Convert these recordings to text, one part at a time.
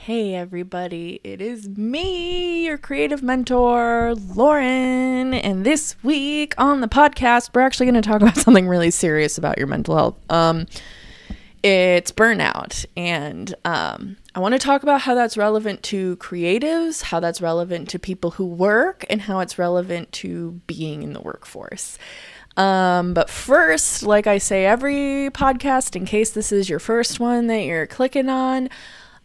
Hey everybody, it is me, your creative mentor, Lauren, and this week on the podcast, we're actually going to talk about something really serious about your mental health. It's burnout, and I want to talk about how that's relevant to creatives, how that's relevant to people who work, and how it's relevant to being in the workforce. But first, like I say every podcast, in case this is your first one that you're clicking on,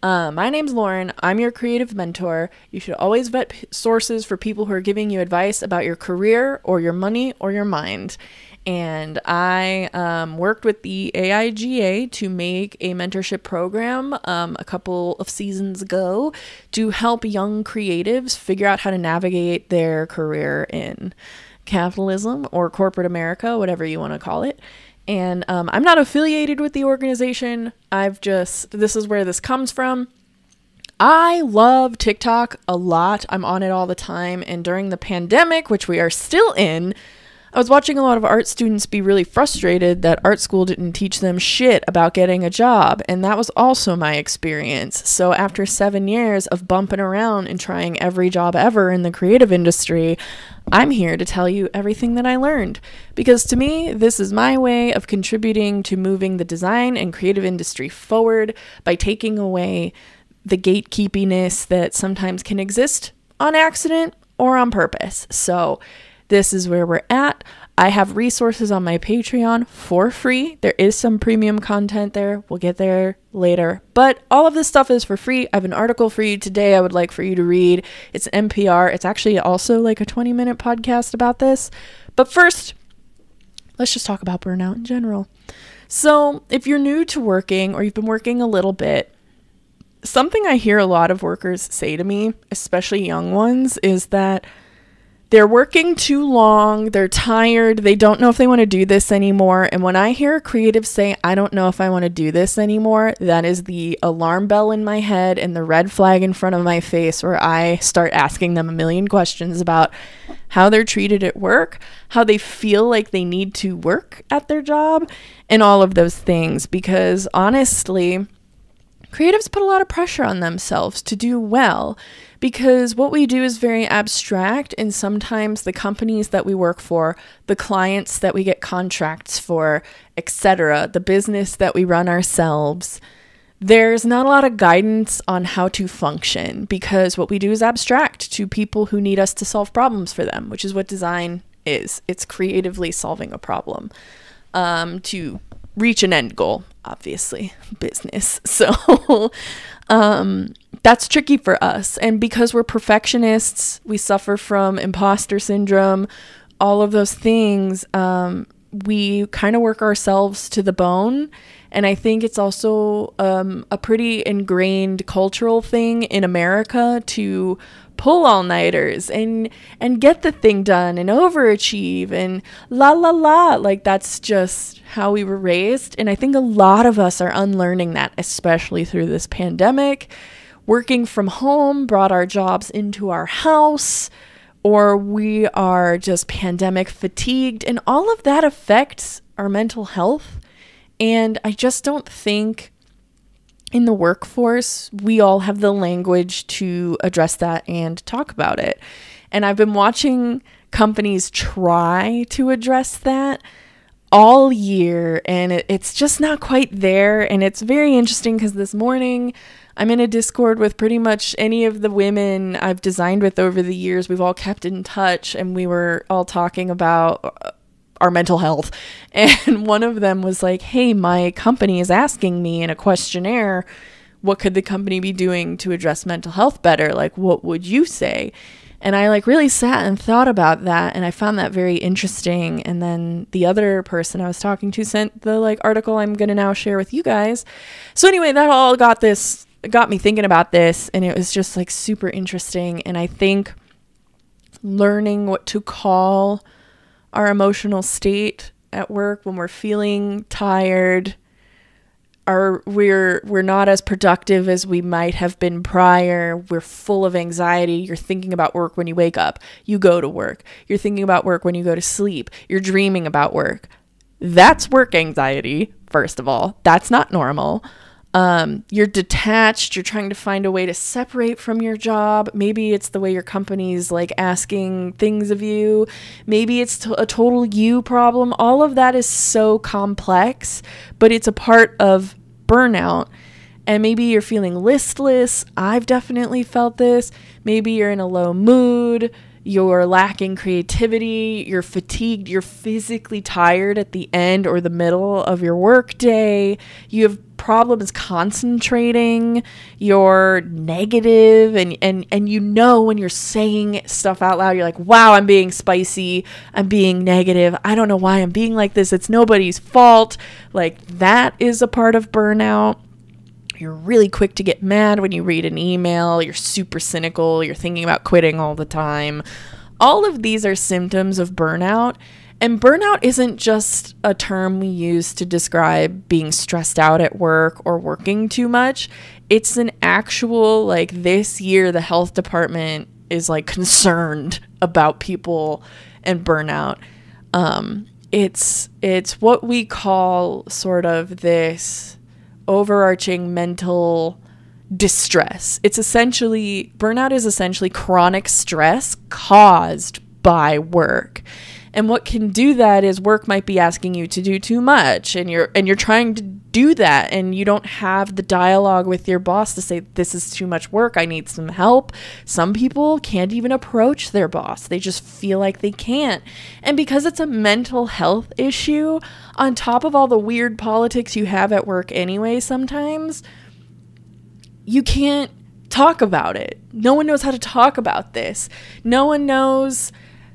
my name's Lauren. I'm your creative mentor. You should always vet sources for people who are giving you advice about your career or your money or your mind. And I worked with the AIGA to make a mentorship program a couple of seasons ago to help young creatives figure out how to navigate their career in capitalism or corporate America, whatever you want to call it. And I'm not affiliated with the organization. This is where this comes from. I love TikTok a lot. I'm on it all the time. And during the pandemic, which we are still in, I was watching a lot of art students be really frustrated that art school didn't teach them shit about getting a job. And that was also my experience. So after 7 years of bumping around and trying every job ever in the creative industry, I'm here to tell you everything that I learned. Because to me, this is my way of contributing to moving the design and creative industry forward by taking away the gatekeepiness that sometimes can exist on accident or on purpose. So this is where we're at. I have resources on my Patreon for free. There is some premium content there. We'll get there later. But all of this stuff is for free. I have an article for you today I would like for you to read. It's NPR. It's actually also like a 20-minute podcast about this. But first, let's just talk about burnout in general. So if you're new to working or you've been working a little bit, something I hear a lot of workers say to me, especially young ones, is that they're working too long, they're tired, they don't know if they want to do this anymore. And when I hear a creative say, I don't know if I want to do this anymore, that is the alarm bell in my head and the red flag in front of my face where I start asking them a million questions about how they're treated at work, how they feel like they need to work at their job, and all of those things. Because honestly, creatives put a lot of pressure on themselves to do well because what we do is very abstract, and sometimes the companies that we work for, the clients that we get contracts for, etc., the business that we run ourselves, there's not a lot of guidance on how to function because what we do is abstract to people who need us to solve problems for them, which is what design is. It's creatively solving a problem to reach an end goal, obviously, business. So that's tricky for us. And because we're perfectionists, we suffer from imposter syndrome, all of those things, we kind of work ourselves to the bone. And I think it's also a pretty ingrained cultural thing in America to pull all-nighters and get the thing done and overachieve and la la la. Like that's just how we were raised. And I think a lot of us are unlearning that, especially through this pandemic. Working from home brought our jobs into our house, or we are just pandemic fatigued, and all of that affects our mental health. And I just don't think in the workforce, we all have the language to address that and talk about it. And I've been watching companies try to address that all year, and it's just not quite there. And it's very interesting because this morning I'm in a Discord with pretty much any of the women I've designed with over the years. We've all kept in touch, and we were all talking about our mental health. And one of them was like, hey, my company is asking me in a questionnaire, what could the company be doing to address mental health better? Like, what would you say? And I really sat and thought about that, and I found that very interesting. And then the other person I was talking to sent the article I'm going to now share with you guys. So anyway, that all got me thinking about this, and it was just super interesting. And I think learning what to call our emotional state at work when we're feeling tired, we're not as productive as we might have been prior. We're full of anxiety. You're thinking about work when you wake up. You go to work. You're thinking about work when you go to sleep. You're dreaming about work. That's work anxiety, first of all. That's not normal. You're detached. You're trying to find a way to separate from your job. Maybe it's the way your company's like asking things of you. Maybe it's a total you problem. All of that is so complex, but it's a part of burnout. And maybe you're feeling listless. I've definitely felt this. Maybe you're in a low mood. You're lacking creativity. You're fatigued. You're physically tired at the end or the middle of your work day. You have problems concentrating. You're negative, and you know when you're saying stuff out loud, you're like, wow, I'm being spicy. I'm being negative. I don't know why I'm being like this. It's nobody's fault. Like, that is a part of burnout. You're really quick to get mad when you read an email. You're super cynical. You're thinking about quitting all the time. All of these are symptoms of burnout. And burnout isn't just a term we use to describe being stressed out at work or working too much. It's an actual, like, this year the health department is like concerned about people and burnout. It's what we call sort of this overarching mental distress. Burnout is essentially chronic stress caused by work. And what can do that is work might be asking you to do too much, and you're trying to do that, and you don't have the dialogue with your boss to say, this is too much work, I need some help. Some people can't even approach their boss. They just feel like they can't. And because it's a mental health issue, on top of all the weird politics you have at work anyway, sometimes you can't talk about it. No one knows how to talk about this. No one knows,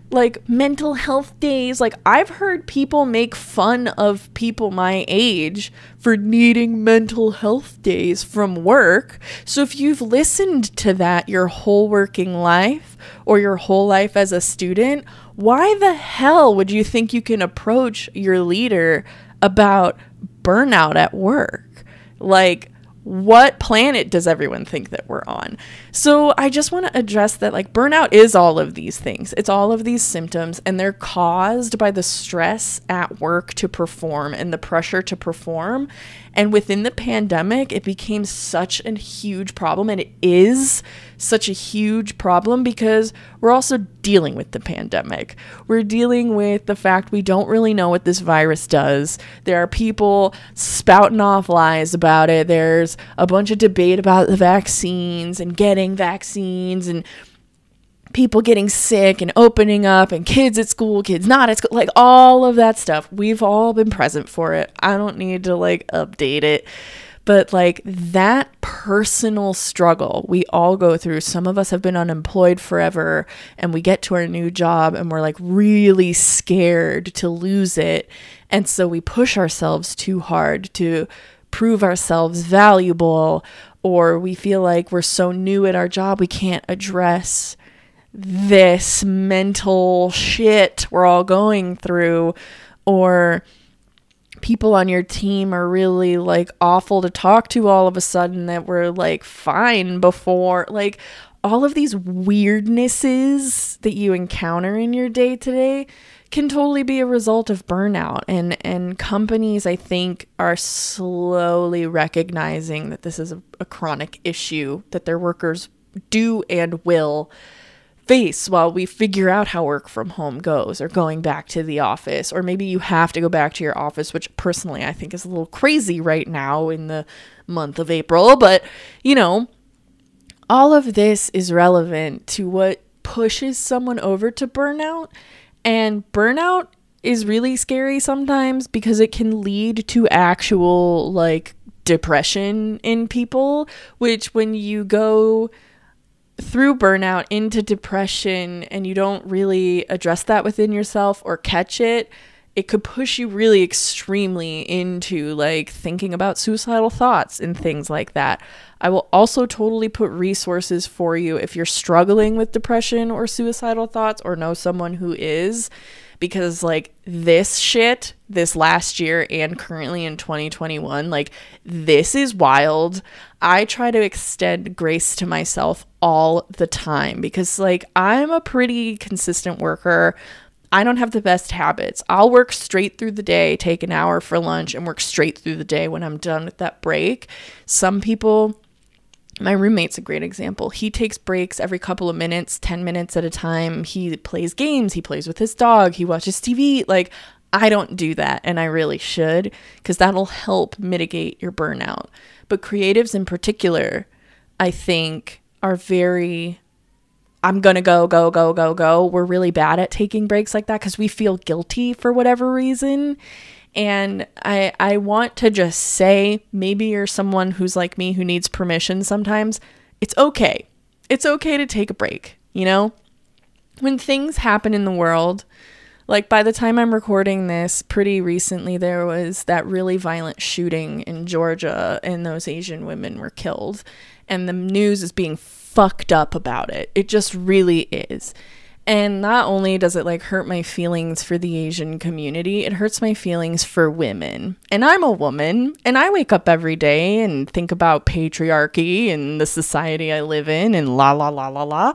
like, mental health days. Like, I've heard people make fun of people my age for needing mental health days from work. So if you've listened to that your whole working life or your whole life as a student, why the hell would you think you can approach your leader about burnout at work? Like, what planet does everyone think that we're on? So I just want to address that, like, burnout is all of these things. It's all of these symptoms, and they're caused by the stress at work to perform and the pressure to perform. And within the pandemic, it became such a huge problem, and it is such a huge problem because we're also dealing with the pandemic. We're dealing with the fact we don't really know what this virus does. There are people spouting off lies about it. There's a bunch of debate about the vaccines and getting vaccines and people getting sick and opening up and kids at school, kids not at school, like all of that stuff. We've all been present for it. I don't need to like update it. But like that personal struggle we all go through. Some of us have been unemployed forever and we get to our new job and we're like really scared to lose it. And so we push ourselves too hard to prove ourselves valuable, or we feel like we're so new at our job we can't address this mental shit we're all going through, or people on your team are really like awful to talk to all of a sudden that were like fine before. Like all of these weirdnesses that you encounter in your day to day can totally be a result of burnout, and companies, I think, are slowly recognizing that this is a chronic issue that their workers do and will face while we figure out how work from home goes, or going back to the office, or maybe you have to go back to your office, which personally I think is a little crazy right now in the month of April. But, you know, all of this is relevant to what pushes someone over to burnout. And burnout is really scary sometimes because it can lead to actual like depression in people, which when you go through burnout into depression and you don't really address that within yourself or catch it, it could push you really extremely into like thinking about suicidal thoughts and things like that. I will also totally put resources for you if you're struggling with depression or suicidal thoughts or know someone who is, because like this shit this last year and currently in 2021, like this is wild. I try to extend grace to myself all the time because like I'm a pretty consistent worker. I don't have the best habits. I'll work straight through the day, take an hour for lunch, and work straight through the day when I'm done with that break. Some people, my roommate's a great example. He takes breaks every couple of minutes, 10 minutes at a time. He plays games. He plays with his dog. He watches TV. Like, I don't do that, and I really should, because that'll help mitigate your burnout. But creatives in particular, I think, are very, I'm going to go. We're really bad at taking breaks like that because we feel guilty for whatever reason. And I want to just say, maybe you're someone who's like me who needs permission sometimes. It's okay. It's okay to take a break, you know? When things happen in the world, like by the time I'm recording this, pretty recently there was that really violent shooting in Georgia and those Asian women were killed. And the news is being fucked up about it. It just really is. And not only does it like hurt my feelings for the Asian community, it hurts my feelings for women. And I'm a woman, and I wake up every day and think about patriarchy and the society I live in and la la la la la.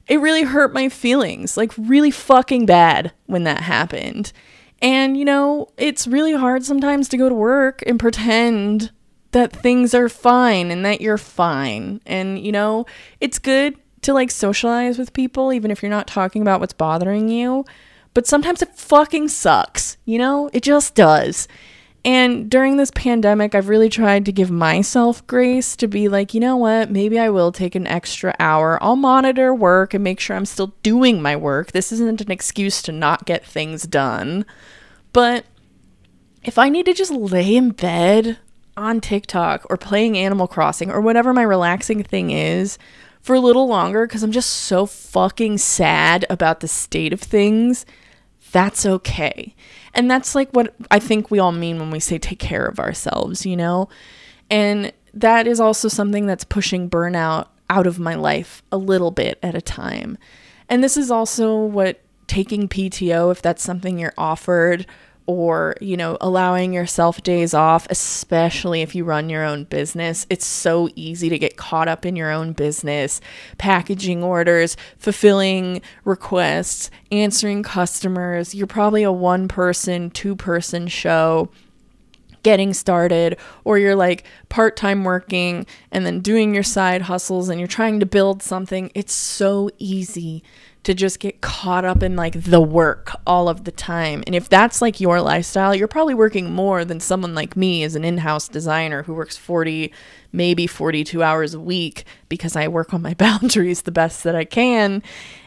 It really hurt my feelings, like really fucking bad when that happened. And, you know, it's really hard sometimes to go to work and pretend that things are fine and that you're fine. And, you know, it's good to like socialize with people, even if you're not talking about what's bothering you. But sometimes it fucking sucks, you know? It just does. And during this pandemic, I've really tried to give myself grace to be like, you know what, maybe I will take an extra hour. I'll monitor work and make sure I'm still doing my work. This isn't an excuse to not get things done. But if I need to just lay in bed on TikTok or playing Animal Crossing or whatever my relaxing thing is for a little longer because I'm just so fucking sad about the state of things, that's okay. And that's like what I think we all mean when we say take care of ourselves, you know? And that is also something that's pushing burnout out of my life a little bit at a time. And this is also what taking PTO, if that's something you're offered, or, you know, allowing yourself days off, especially if you run your own business. It's so easy to get caught up in your own business, packaging orders, fulfilling requests, answering customers. You're probably a 1-person, 2-person show getting started, or you're like part-time working and then doing your side hustles and you're trying to build something. It's so easy to just get caught up in like the work all of the time. And if that's like your lifestyle, you're probably working more than someone like me as an in-house designer who works 40, maybe 42 hours a week because I work on my boundaries the best that I can.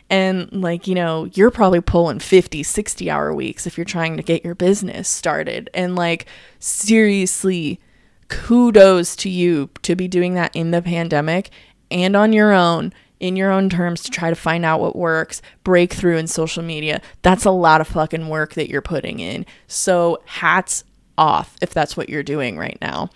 And like, you know, you're probably pulling 50, 60-hour weeks if you're trying to get your business started. And like, seriously, kudos to you to be doing that in the pandemic and on your own, in your own terms, to try to find out what works, break through in social media. That's a lot of fucking work that you're putting in. So hats off if that's what you're doing right now.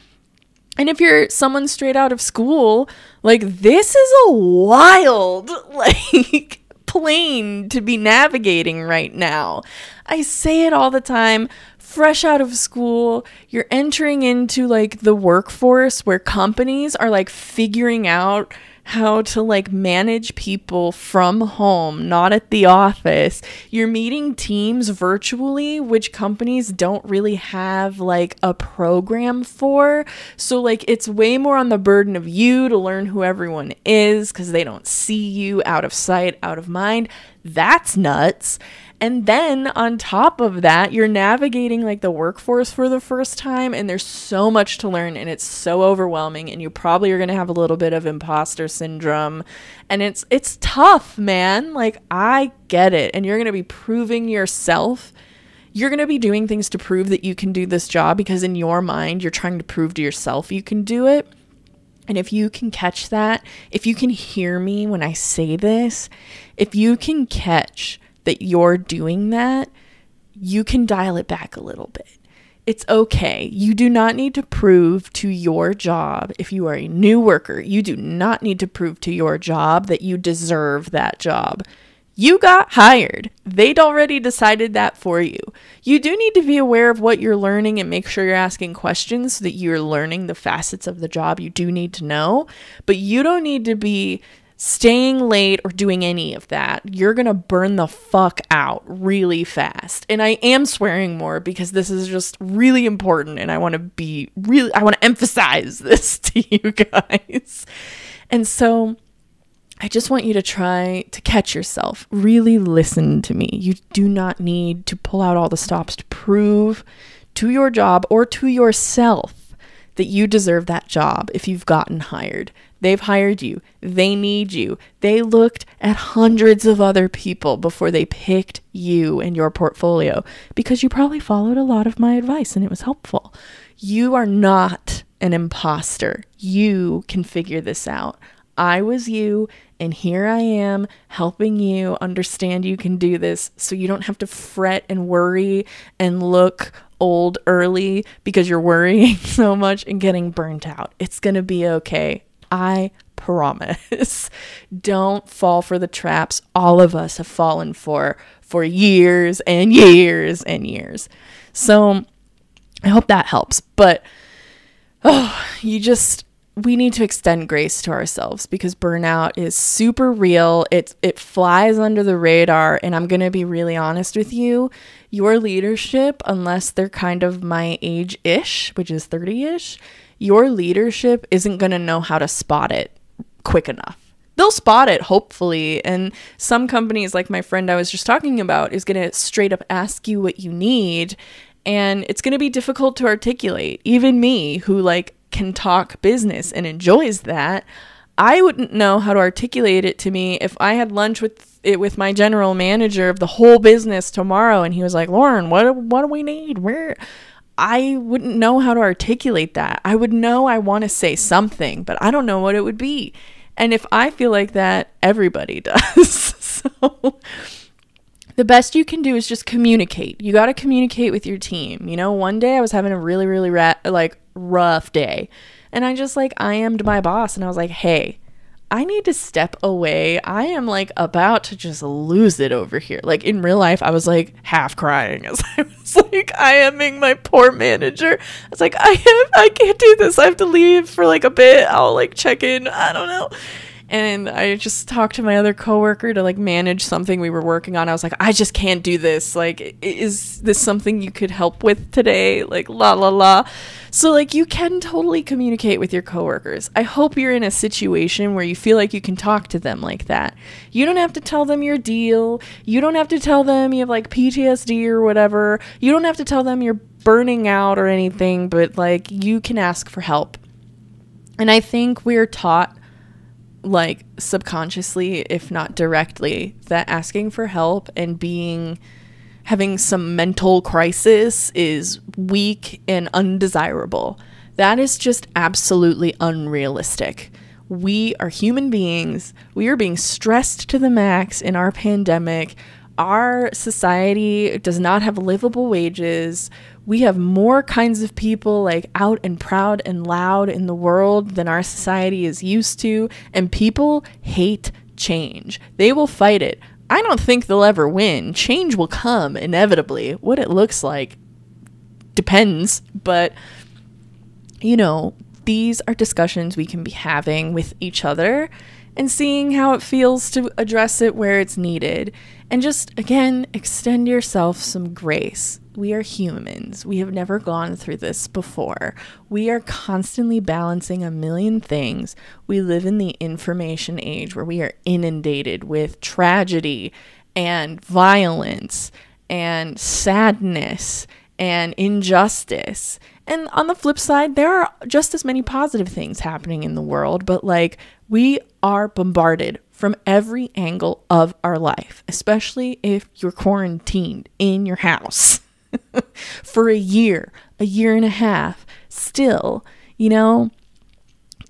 And if you're someone straight out of school, like, this is a wild, like, plane to be navigating right now. I say it all the time. Fresh out of school, you're entering into like the workforce where companies are like figuring out how to like manage people from home, not at the office. You're meeting teams virtually, which companies don't really have like a program for. So like, it's way more on the burden of you to learn who everyone is because they don't see you, out of sight, out of mind. That's nuts. And then on top of that, you're navigating like the workforce for the first time, and there's so much to learn, and it's so overwhelming, and you probably are going to have a little bit of imposter syndrome, and it's tough, man. Like, I get it. And you're going to be proving yourself. You're going to be doing things to prove that you can do this job because in your mind, you're trying to prove to yourself you can do it. And if you can catch that, if you can hear me when I say this, if you can catch that you're doing that, you can dial it back a little bit. It's okay. You do not need to prove to your job, if you are a new worker, you do not need to prove to your job that you deserve that job. You got hired. They'd already decided that for you. You do need to be aware of what you're learning and make sure you're asking questions so that you're learning the facets of the job you do need to know. But you don't need to be staying late or doing any of that, you're going to burn the fuck out really fast. And I am swearing more because this is just really important. And I want to emphasize this to you guys. And so I just want you to try to catch yourself. Really listen to me. You do not need to pull out all the stops to prove to your job or to yourself that you deserve that job if you've gotten hired. They've hired you. They need you. They looked at hundreds of other people before they picked you and your portfolio because you probably followed a lot of my advice and it was helpful. You are not an imposter. You can figure this out. I was you, and here I am helping you understand you can do this so you don't have to fret and worry and look old early because you're worrying so much and getting burnt out. It's going to be okay. I promise. Don't fall for the traps all of us have fallen for years and years and years. So I hope that helps. But we need to extend grace to ourselves because burnout is super real. It flies under the radar. And I'm going to be really honest with you. Your leadership, unless they're kind of my age-ish, which is 30-ish, your leadership isn't going to know how to spot it quick enough. They'll spot it, hopefully. And some companies, like my friend I was just talking about, is going to straight up ask you what you need. And it's going to be difficult to articulate. Even me, who can talk business and enjoys that, I wouldn't know how to articulate it to me if I had lunch with my general manager of the whole business tomorrow. And he was like, Lauren, what do we need? I wouldn't know how to articulate that. I would know I want to say something, but I don't know what it would be. And if I feel like that, everybody does. So the best you can do is just communicate. You got to communicate with your team. One day I was having a really, really rough day. And I just IM'd my boss and I was like, hey, I need to step away. I am about to just lose it over here. In real life, I was half crying as I was IMing my poor manager. I was like, I can't do this. I have to leave for a bit. I'll check in. I don't know. And I just talked to my other coworker to manage something we were working on. I was like, I just can't do this. Is this something you could help with today? La la la. So you can totally communicate with your coworkers. I hope you're in a situation where you feel like you can talk to them like that. You don't have to tell them your deal. You don't have to tell them you have PTSD or whatever. You don't have to tell them you're burning out or anything, but you can ask for help. And I think we're taught subconsciously, if not directly, that asking for help and having some mental crisis is weak and undesirable. That is just absolutely unrealistic. We are human beings. We are being stressed to the max in our pandemic. Our society does not have livable wages. We have more kinds of people out and proud and loud in the world than our society is used to. And people hate change. They will fight it. I don't think they'll ever win. Change will come inevitably. What it looks like depends. But, these are discussions we can be having with each other and seeing how it feels to address it where it's needed. And just, again, extend yourself some grace. We are humans. We have never gone through this before. We are constantly balancing a million things. We live in the information age where we are inundated with tragedy and violence and sadness and injustice. And on the flip side, there are just as many positive things happening in the world, but we are bombarded from every angle of our life, especially if you're quarantined in your house for a year and a half. Still,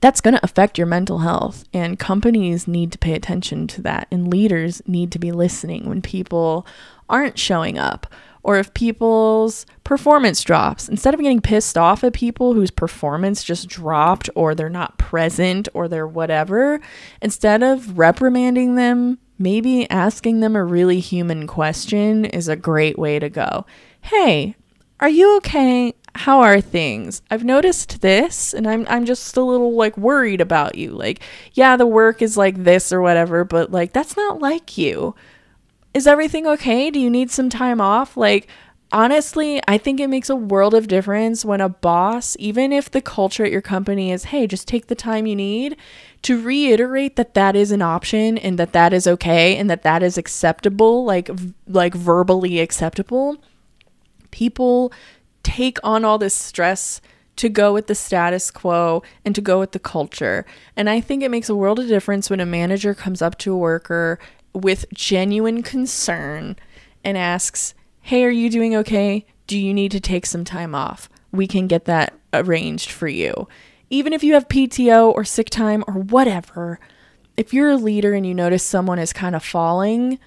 that's going to affect your mental health, and companies need to pay attention to that, and leaders need to be listening when people aren't showing up, or if people's performance drops. Instead of getting pissed off at people whose performance just dropped, or they're not present, or they're whatever, instead of reprimanding them, maybe asking them a really human question is a great way to go. Hey, are you okay? How are things? I've noticed this, and I'm just a little like worried about you. Like, yeah, the work is like this or whatever, but like that's not like you. Is everything okay? Do you need some time off? Like, honestly, I think it makes a world of difference when a boss, even if the culture at your company is, hey, just take the time you need, to reiterate that that is an option and that that is okay and that that is acceptable, like verbally acceptable. People take on all this stress to go with the status quo and to go with the culture. And I think it makes a world of difference when a manager comes up to a worker with genuine concern and asks, hey, are you doing okay? Do you need to take some time off? We can get that arranged for you. Even if you have PTO or sick time or whatever, if you're a leader and you notice someone is kind of falling,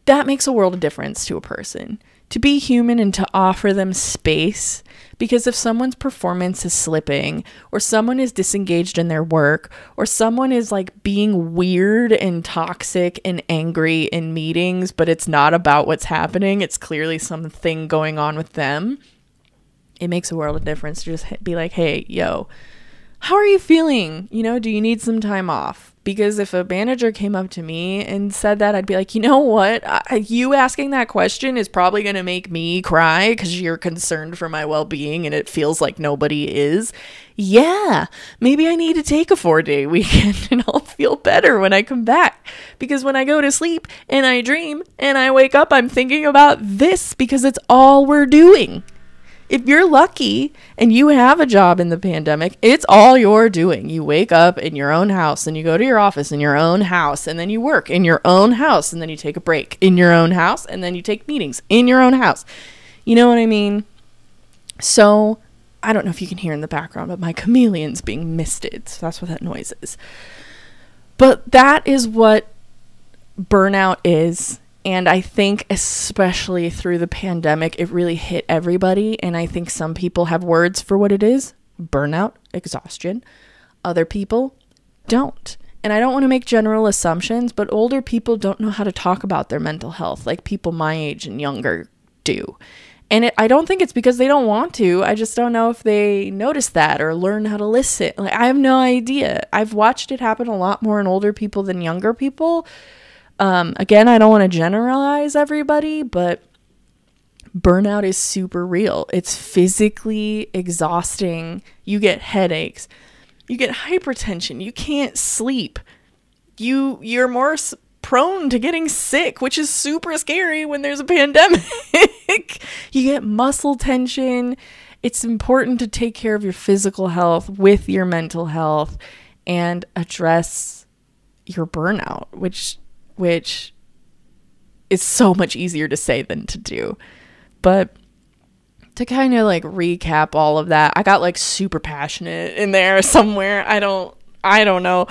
that makes a world of difference to a person. To be human and to offer them space, because if someone's performance is slipping, or someone is disengaged in their work, or someone is like being weird and toxic and angry in meetings, but it's not about what's happening, it's clearly something going on with them, it makes a world of difference to just be like, hey, yo, how are you feeling? You know, do you need some time off? Because if a manager came up to me and said that, I'd be like, you know what? You asking that question is probably going to make me cry because you're concerned for my well-being and it feels like nobody is. Yeah, maybe I need to take a 4-day weekend and I'll feel better when I come back. Because when I go to sleep and I dream and I wake up, I'm thinking about this because it's all we're doing. If you're lucky and you have a job in the pandemic, it's all you're doing. You wake up in your own house and you go to your office in your own house and then you work in your own house and then you take a break in your own house and then you take meetings in your own house. You know what I mean? So I don't know if you can hear in the background, but my chameleon's being misted. So that's what that noise is. But that is what burnout is. And I think especially through the pandemic, it really hit everybody. And I think some people have words for what it is: burnout, exhaustion. Other people don't. And I don't want to make general assumptions, but older people don't know how to talk about their mental health like people my age and younger do. And I don't think it's because they don't want to. I just don't know if they notice that or learn how to listen. Like, I have no idea. I've watched it happen a lot more in older people than younger people. Again, I don't want to generalize everybody, but burnout is super real. It's physically exhausting. You get headaches. You get hypertension. You can't sleep. You're more prone to getting sick, which is super scary when there's a pandemic. You get muscle tension. It's important to take care of your physical health with your mental health and address your burnout, which is so much easier to say than to do. But to kind of like recap all of that, I got like super passionate in there somewhere. I don't know.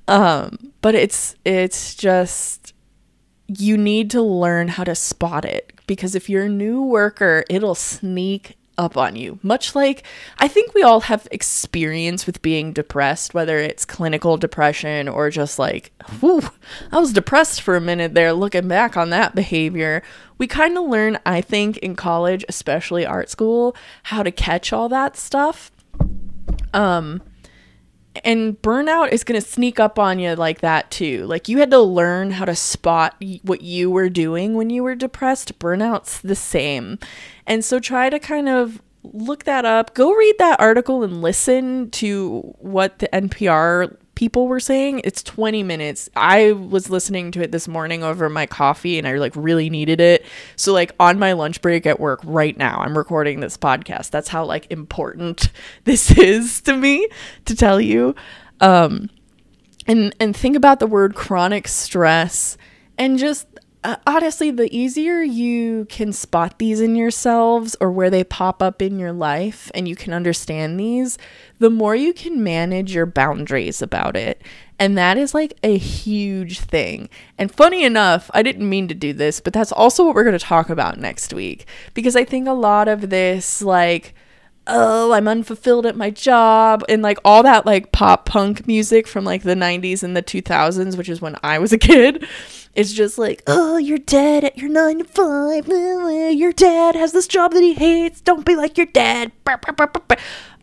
But it's just, you need to learn how to spot it, because if you're a new worker, it'll sneak up on you. Much like, I think we all have experience with being depressed, whether it's clinical depression or just like, whew, I was depressed for a minute there looking back on that behavior. We kind of learn, I think, in college, especially art school, how to catch all that stuff. And burnout is going to sneak up on you like that too. Like, you had to learn how to spot what you were doing when you were depressed. Burnout's the same. And so try to kind of look that up. Go read that article and listen to what the NPR people were saying. It's 20 minutes. I was listening to it this morning over my coffee and I like really needed it. So like on my lunch break at work right now, I'm recording this podcast. That's how like important this is to me to tell you. And think about the word chronic stress, and just honestly, the easier you can spot these in yourselves or where they pop up in your life and you can understand these, the more you can manage your boundaries about it. And that is like a huge thing. And funny enough, I didn't mean to do this, but that's also what we're going to talk about next week, because I think a lot of this, like, oh, I'm unfulfilled at my job, and like all that like pop punk music from like the 90s and the 2000s, which is when I was a kid. It's just like, oh, you're dead at your 9 to 5. Your dad has this job that he hates. Don't be like your dad.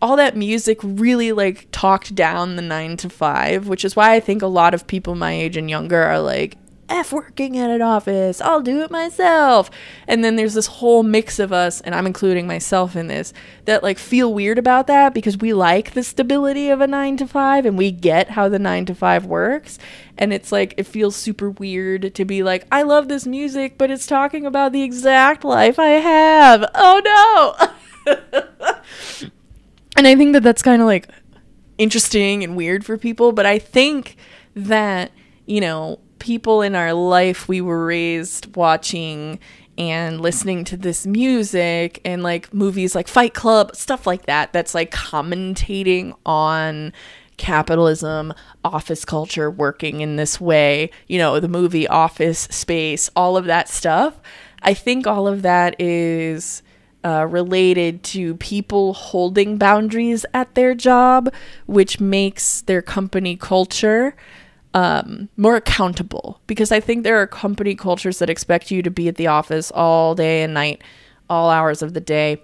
All that music really like talked down the 9 to 5, which is why I think a lot of people my age and younger are like, F working at an office, I'll do it myself. And then there's this whole mix of us, and I'm including myself in this, that like feel weird about that because we like the stability of a 9 to 5 and we get how the 9 to 5 works. And it's like, it feels super weird to be like, I love this music, but it's talking about the exact life I have. Oh no. And I think that that's kind of like interesting and weird for people, but I think that, you know, people in our life, we were raised watching and listening to this music and like movies like Fight Club, stuff like that, that's like commentating on capitalism, office culture working in this way, you know, the movie Office Space, all of that stuff. I think all of that is related to people holding boundaries at their job, which makes their company culture more accountable, because I think there are company cultures that expect you to be at the office all day and night, all hours of the day,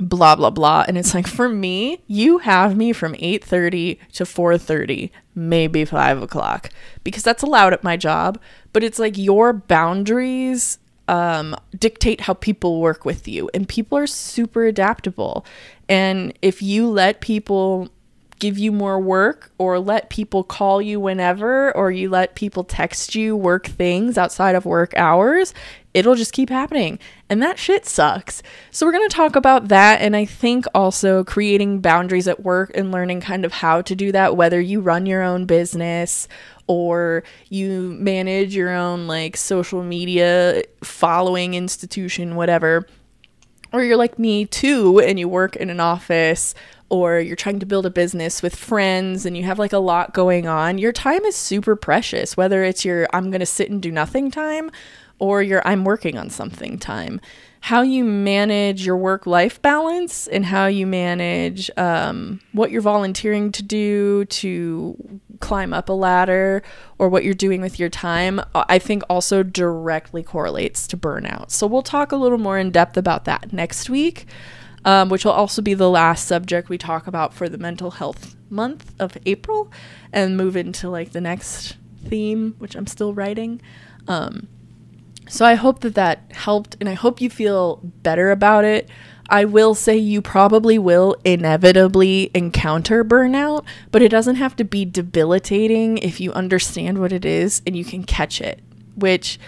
blah blah blah. And it's like, for me, you have me from 8:30 to 4:30, maybe 5 o'clock, because that's allowed at my job. But it's like your boundaries dictate how people work with you, and people are super adaptable. And if you let people give you more work, or let people call you whenever, or you let people text you work things outside of work hours, it'll just keep happening. And that shit sucks. So we're going to talk about that. And I think also creating boundaries at work and learning kind of how to do that, whether you run your own business or you manage your own like social media following institution, whatever, or you're like me too, and you work in an office, or you're trying to build a business with friends and you have like a lot going on. Your time is super precious, whether it's your I'm going to sit and do nothing time or your I'm working on something time. How you manage your work-life balance and how you manage what you're volunteering to do to climb up a ladder, or what you're doing with your time, I think also directly correlates to burnout. So we'll talk a little more in depth about that next week. Which will also be the last subject we talk about for the mental health month of April, and move into like the next theme, which I'm still writing. So I hope that helped, and I hope you feel better about it. I will say you probably will inevitably encounter burnout, but it doesn't have to be debilitating if you understand what it is and you can catch it, which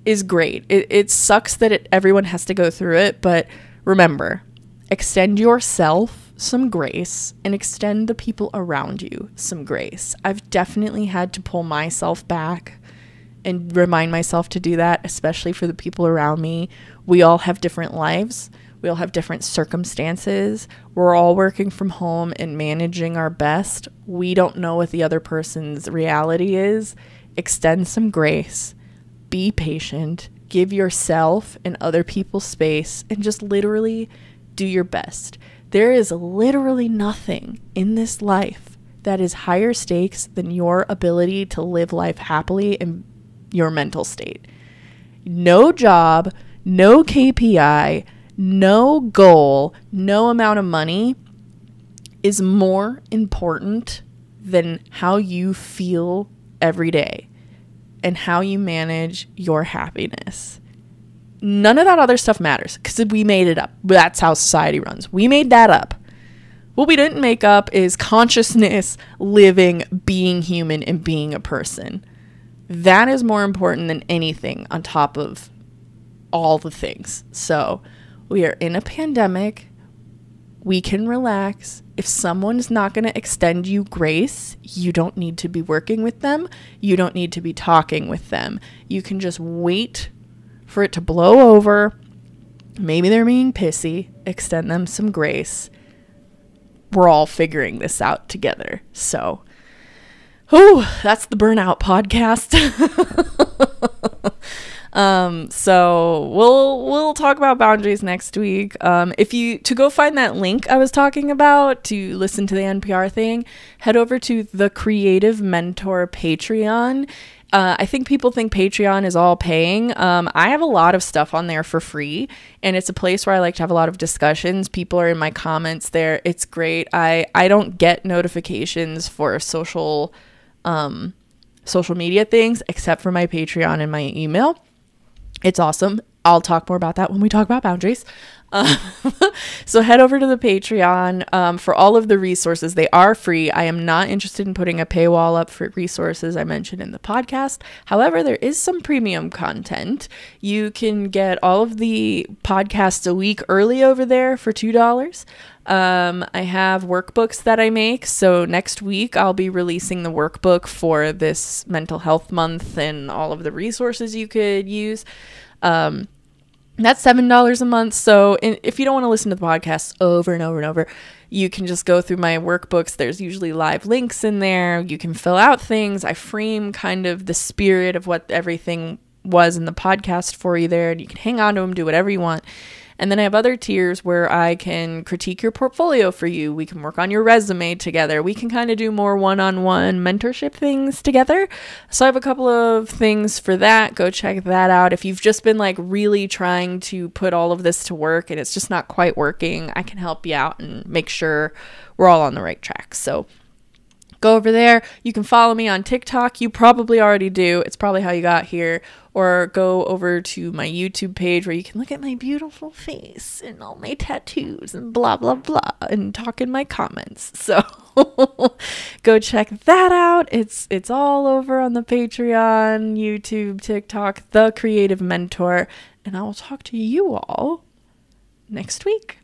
is great. It sucks that everyone has to go through it, but remember, extend yourself some grace and extend the people around you some grace. I've definitely had to pull myself back and remind myself to do that, especially for the people around me. We all have different lives. We all have different circumstances. We're all working from home and managing our best. We don't know what the other person's reality is. Extend some grace. Be patient. Give yourself and other people space, and just literally do your best. There is literally nothing in this life that is higher stakes than your ability to live life happily in your mental state. No job, no KPI, no goal, no amount of money is more important than how you feel every day and how you manage your happiness. None of that other stuff matters because we made it up. That's how society runs. We made that up. What we didn't make up is consciousness, living, being human, and being a person. That is more important than anything on top of all the things. So we are in a pandemic. We can relax. If someone's not going to extend you grace, you don't need to be working with them. You don't need to be talking with them. You can just wait for it to blow over. Maybe they're being pissy. Extend them some grace. We're all figuring this out together. So, that's the Burnout Podcast. So we'll talk about boundaries next week. If you to go find that link I was talking about to listen to the NPR thing, head over to the Creative Mentor Patreon. I think people think Patreon is all paying. I have a lot of stuff on there for free, and it's a place where I like to have a lot of discussions. People are in my comments there. It's great. I don't get notifications for social media things except for my Patreon and my email. It's awesome. I'll talk more about that when we talk about boundaries. So head over to the Patreon for all of the resources. They are free. I am not interested in putting a paywall up for resources I mentioned in the podcast. However, there is some premium content. You can get all of the podcasts a week early over there for $2. I have workbooks that I make. So next week I'll be releasing the workbook for this mental health month and all of the resources you could use. That's $7 a month. So if you don't want to listen to the podcast over and over and over, you can just go through my workbooks. There's usually live links in there. You can fill out things. I frame kind of the spirit of what everything was in the podcast for you there, and you can hang on to them, do whatever you want. And then I have other tiers where I can critique your portfolio for you. We can work on your resume together. We can kind of do more one-on-one mentorship things together. So I have a couple of things for that. Go check that out. If you've just been like really trying to put all of this to work and it's just not quite working, I can help you out and make sure we're all on the right track. So go over there. You can follow me on TikTok. You probably already do. It's probably how you got here. Or go over to my YouTube page where you can look at my beautiful face and all my tattoos and blah, blah, blah, and talk in my comments. So go check that out. It's all over on the Patreon, YouTube, TikTok, The Creative Mentor. And I will talk to you all next week.